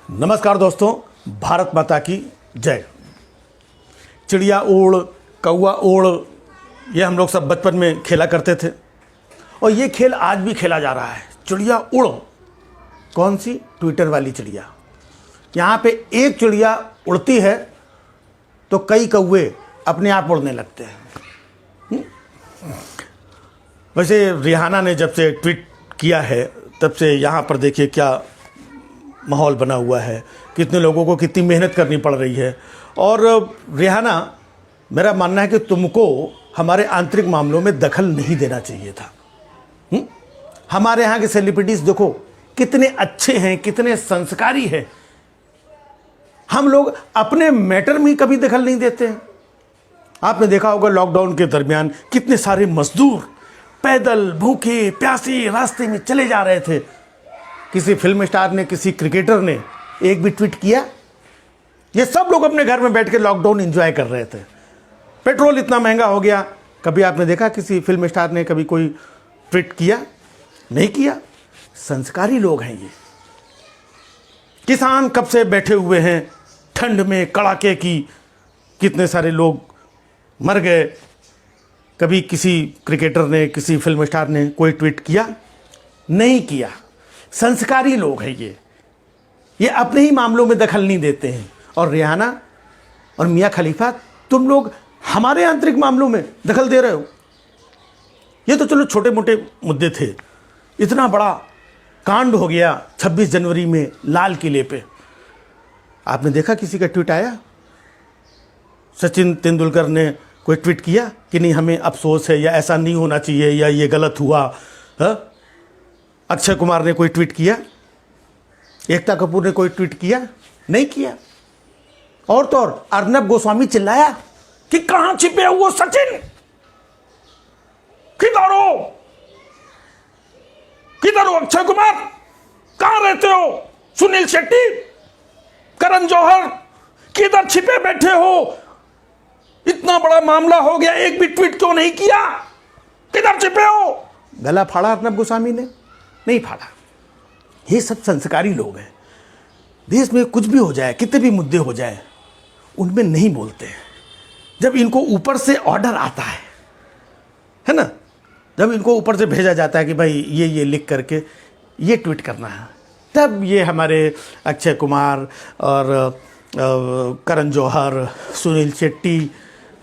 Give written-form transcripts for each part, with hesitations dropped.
नमस्कार दोस्तों, भारत माता की जय। चिड़िया उड़, कौवा उड़, ये हम लोग सब बचपन में खेला करते थे और ये खेल आज भी खेला जा रहा है। चिड़िया उड़, कौन सी? ट्विटर वाली चिड़िया। यहाँ पे एक चिड़िया उड़ती है तो कई कौवे अपने आप उड़ने लगते हैं। वैसे रिहाना ने जब से ट्वीट किया है तब से यहाँ पर देखिए क्या माहौल बना हुआ है, कितने लोगों को कितनी मेहनत करनी पड़ रही है। और रिहाना, मेरा मानना है कि तुमको हमारे आंतरिक मामलों में दखल नहीं देना चाहिए था। हमारे यहाँ के सेलिब्रिटीज़ देखो कितने अच्छे हैं, कितने संस्कारी हैं। हम लोग अपने मैटर में कभी दखल नहीं देते हैं। आपने देखा होगा लॉकडाउन के दरमियान कितने सारे मजदूर पैदल भूखे प्यासे रास्ते में चले जा रहे थे। किसी फिल्म स्टार ने, किसी क्रिकेटर ने एक भी ट्वीट किया? ये सब लोग अपने घर में बैठ के लॉकडाउन एंजॉय कर रहे थे। पेट्रोल इतना महंगा हो गया, कभी आपने देखा किसी फिल्म स्टार ने कभी कोई ट्वीट किया? नहीं किया। संस्कारी लोग हैं ये। किसान कब से बैठे हुए हैं ठंड में, कड़ाके की, कितने सारे लोग मर गए। कभी किसी क्रिकेटर ने, किसी फिल्म स्टार ने कोई ट्वीट किया? नहीं किया। संस्कारी लोग हैं ये अपने ही मामलों में दखल नहीं देते हैं। और रिहाना और मियां खलीफा, तुम लोग हमारे आंतरिक मामलों में दखल दे रहे हो। ये तो चलो छोटे मोटे मुद्दे थे, इतना बड़ा कांड हो गया 26 जनवरी में लाल किले पे। आपने देखा किसी का ट्वीट आया? सचिन तेंदुलकर ने कोई ट्वीट किया कि नहीं हमें अफसोस है, या ऐसा नहीं होना चाहिए, या ये गलत हुआ? अक्षय कुमार ने कोई ट्वीट किया? एकता कपूर ने कोई ट्वीट किया? नहीं किया। और तो और अर्नब गोस्वामी चिल्लाया कि कहां छिपे हो सचिन, किधर हो, किधर हो अक्षय कुमार, कहां रहते हो? सुनील शेट्टी, करण जौहर, किधर छिपे बैठे हो? इतना बड़ा मामला हो गया, एक भी ट्वीट क्यों नहीं किया? किधर छिपे हो? गला फाड़ा अर्नब गोस्वामी ने? नहीं फाड़ा। ये सब संस्कारी लोग हैं। देश में कुछ भी हो जाए, कितने भी मुद्दे हो जाए, उनमें नहीं बोलते हैं। जब इनको ऊपर से ऑर्डर आता है ना, जब इनको ऊपर से भेजा जाता है कि भाई ये लिख करके ये ट्वीट करना है, तब ये हमारे अक्षय कुमार और करण जौहर, सुनील शेट्टी,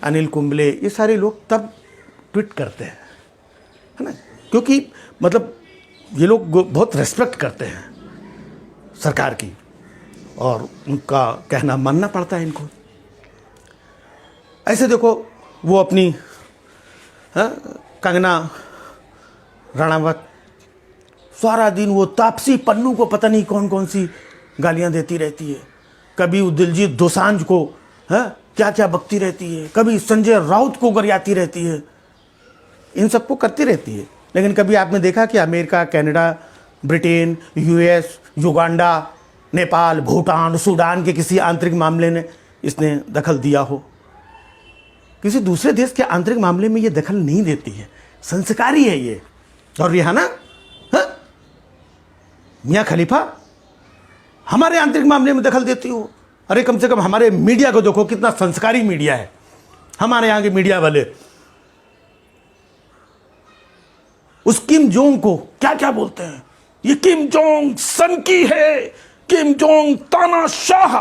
अनिल कुंबले, ये सारे लोग तब ट्वीट करते हैं, है ना। क्योंकि मतलब ये लोग बहुत रेस्पेक्ट करते हैं सरकार की, और उनका कहना मानना पड़ता है इनको। ऐसे देखो वो अपनी कंगना रणावत सारा दिन वो तापसी पन्नू को पता नहीं कौन कौन सी गालियां देती रहती है। कभी वो दिलजीत दोसांझ को क्या क्या बकती रहती है, कभी संजय राउत को गरियाती रहती है, इन सबको करती रहती है। लेकिन कभी आपने देखा कि America, Canada, Britain, US, Uganda, Nepal, Bhutan, Sudan के किसी आंतरिक मामले ने इसने दखल दिया हो? किसी दूसरे देश के आंतरिक मामले में ये दखल नहीं देती है। संस्कारी है ये। और रिहाना, मियां खलीफा, हमारे आंतरिक मामले में दखल देती हो? अरे कम से कम हमारे मीडिया को देखो, कितना संस्कारी मीडिया है हमारे यहाँ के मीडिया वाले। उस किम जोंग को क्या क्या बोलते हैं? ये किम जोंग सनकी है, किम जोंग तानाशाह।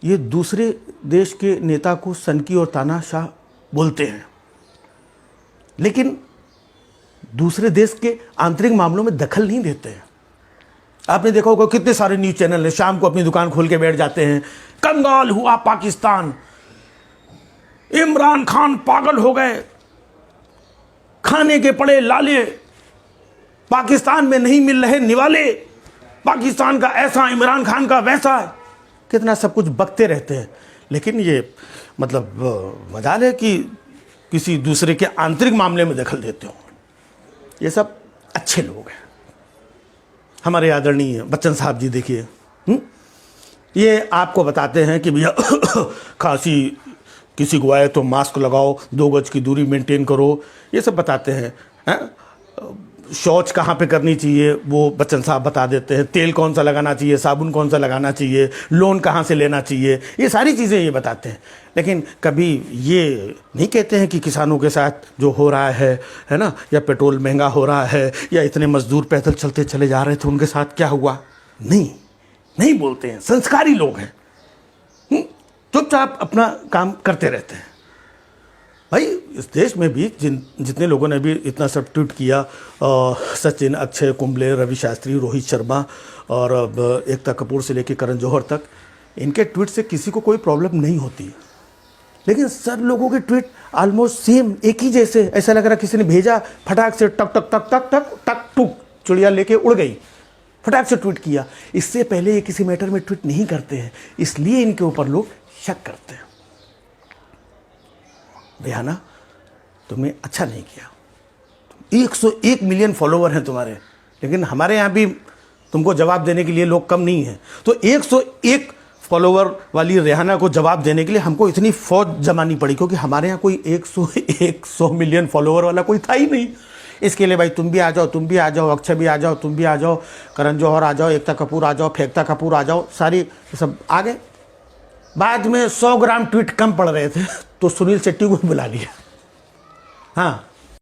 ये दूसरे देश के नेता को सनकी और तानाशाह बोलते हैं, लेकिन दूसरे देश के आंतरिक मामलों में दखल नहीं देते हैं। आपने देखा होगा कितने सारे न्यूज चैनल हैं, शाम को अपनी दुकान खोल के बैठ जाते हैं। कंगाल हुआ पाकिस्तान, इमरान खान पागल हो गए, खाने के पड़े लाले, पाकिस्तान में नहीं मिल रहे निवाले, पाकिस्तान का ऐसा, इमरान खान का वैसा, कितना सब कुछ बकते रहते हैं। लेकिन ये मतलब मजाल है कि किसी दूसरे के आंतरिक मामले में दखल देते हो। ये सब अच्छे लोग हैं। हमारे आदरणीय बच्चन साहब जी देखिए, ये आपको बताते हैं कि भैया खांसी किसी को आए तो मास्क लगाओ, 2 गज की दूरी मेंटेन करो, ये सब बताते हैं। शौच कहाँ पे करनी चाहिए वो बच्चन साहब बता देते हैं, तेल कौन सा लगाना चाहिए, साबुन कौन सा लगाना चाहिए, लोन कहाँ से लेना चाहिए, ये सारी चीज़ें ये बताते हैं। लेकिन कभी ये नहीं कहते हैं कि किसानों के साथ जो हो रहा है ना, या पेट्रोल महंगा हो रहा है, या इतने मजदूर पैदल चलते चले जा रहे थे उनके साथ क्या हुआ। नहीं बोलते हैं, संस्कारी लोग हैं, चुपचाप अपना काम करते रहते हैं। भाई इस देश में भी जितने लोगों ने भी इतना सब ट्वीट किया, सचिन, अक्षय कुंबले, रवि शास्त्री, रोहित शर्मा और एकता कपूर से लेकर करण जौहर तक, इनके ट्वीट से किसी को कोई प्रॉब्लम नहीं होती। लेकिन सब लोगों के ट्वीट ऑलमोस्ट सेम, एक ही जैसे, ऐसा लग रहा किसी ने भेजा, फटाक से टक टक टक टक टक टक टुक, चिड़िया लेके उड़ गई, फटाक से ट्वीट किया। इससे पहले ये किसी मैटर में ट्वीट नहीं करते हैं, इसलिए इनके ऊपर लोग शक करते हैं। रेहाना, तुमने अच्छा नहीं किया, 101 मिलियन फॉलोवर हैं तुम्हारे, लेकिन हमारे यहाँ भी तुमको जवाब देने के लिए लोग कम नहीं हैं। तो 101 फॉलोवर वाली रेहाना को जवाब देने के लिए हमको इतनी फौज जमानी पड़ी, क्योंकि हमारे यहाँ कोई 100 मिलियन फॉलोवर वाला कोई था ही नहीं। इसके लिए भाई तुम भी आ जाओ, तुम भी आ जाओ, अक्षय भी आ जाओ, तुम भी आ जाओ, करण जौहर आ जाओ, एकता कपूर आ जाओ, फेंकता कपूर आ जाओ, सारी सब आ गए। बाद में 100 ग्राम ट्वीट कम पड़ रहे थे तो सुनील शेट्टी को बुला लिया। हाँ,